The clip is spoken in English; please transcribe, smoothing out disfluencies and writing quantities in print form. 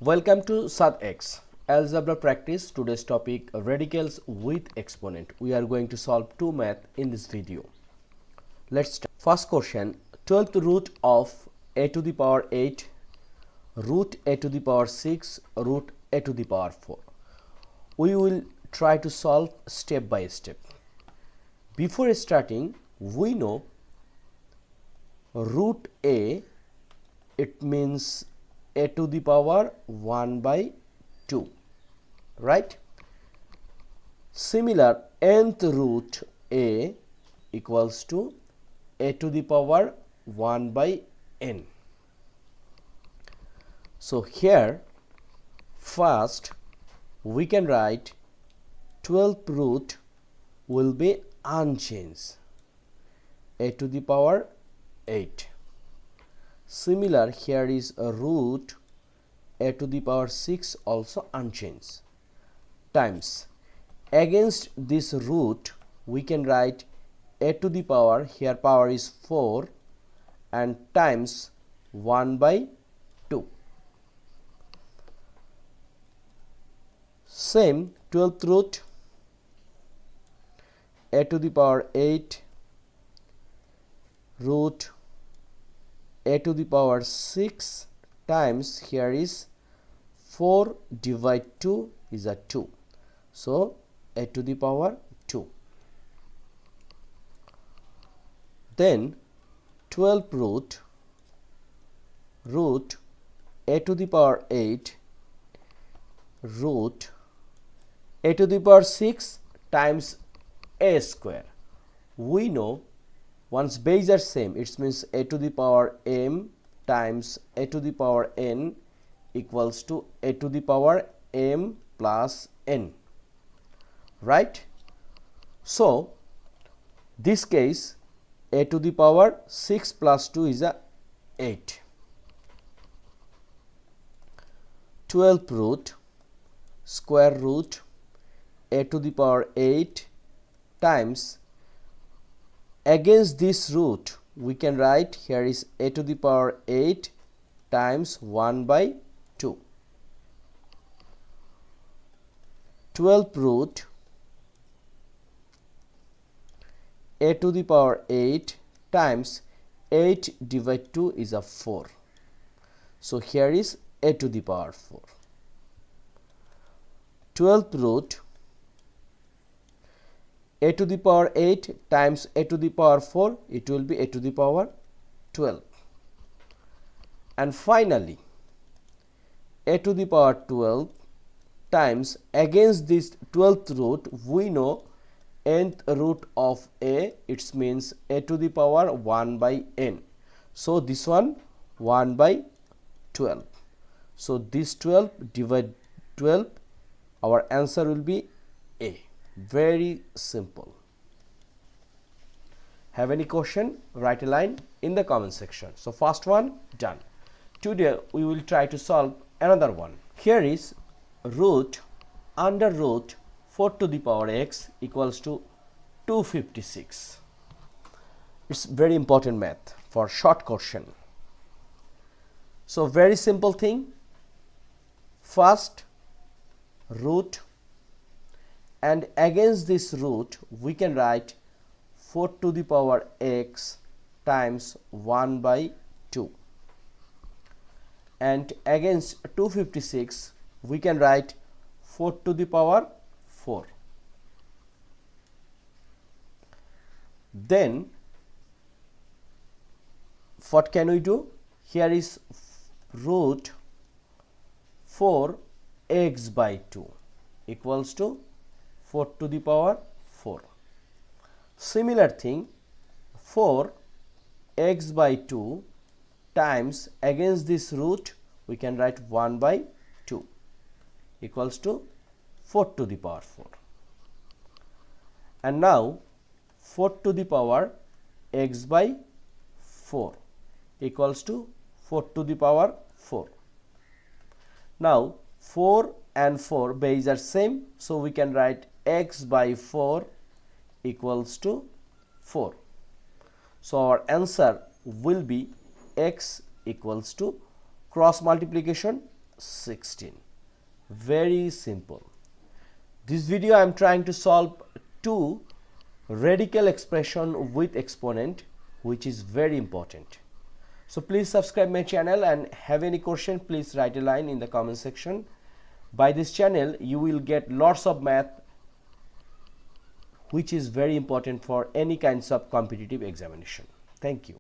Welcome to SaadX Algebra practice. Today's topic radicals with exponent. We are going to solve two math in this video. Let's start. First question, 12th root of a to the power 8 root a to the power 6 root a to the power 4. We will try to solve step by step. Before starting, we know root a, it means a to the power 1 by 2, right? Similar, nth root a equals to a to the power 1 by n. So here first we can write 12th root will be unchanged, a to the power 8. Similar, here is a root a to the power 6 also unchanged, times against this root we can write a to the power, here power is 4, and times 1 by 2. Same 12th root a to the power 8 root a to the power 6 times, here is 4 divide 2 is a 2, so a to the power 2. Then 12th root a to the power 8 root a to the power 6 times a square. We know once base are same, it means a to the power m times a to the power n equals to a to the power m plus n, right? So this case a to the power 6 plus 2 is a 8. 12th root square root a to the power 8 times against this root we can write, here is a to the power 8 times 1 by 2. 12th root a to the power 8 times 8 divide 2 is a 4. So here is a to the power 4. 12th root a to the power 8 times a to the power 4, it will be a to the power 12. And finally a to the power 12 times against this 12th root we know nth root of a, it means a to the power 1 by n. So this one 1 by 12. So this 12 divide 12, our answer will be a. Very simple. Have any question? Write a line in the comment section. So first one done. Today we will try to solve another one. Here is root under root 4 to the power x equals to 256. It's very important math for short question. So very simple thing. First root, and against this root we can write 4 to the power x times 1 by 2, and against 256 we can write 4 to the power 4. Then what can we do? Here is root 4x by 2 equals to 4 to the power 4. Similar thing, 4x by 2 times against this root we can write 1 by 2 equals to 4 to the power 4. And now 4 to the power x by 4 equals to 4 to the power 4. Now 4 and 4 base are same, so we can write x by 4 equals to 4. So our answer will be x equals to cross multiplication 16. Very simple. This video I am trying to solve two radical expression with exponent, which is very important. So please subscribe my channel, and have any question, please write a line in the comment section. By this channel you will get lots of math which is very important for any kinds of competitive examination. Thank you.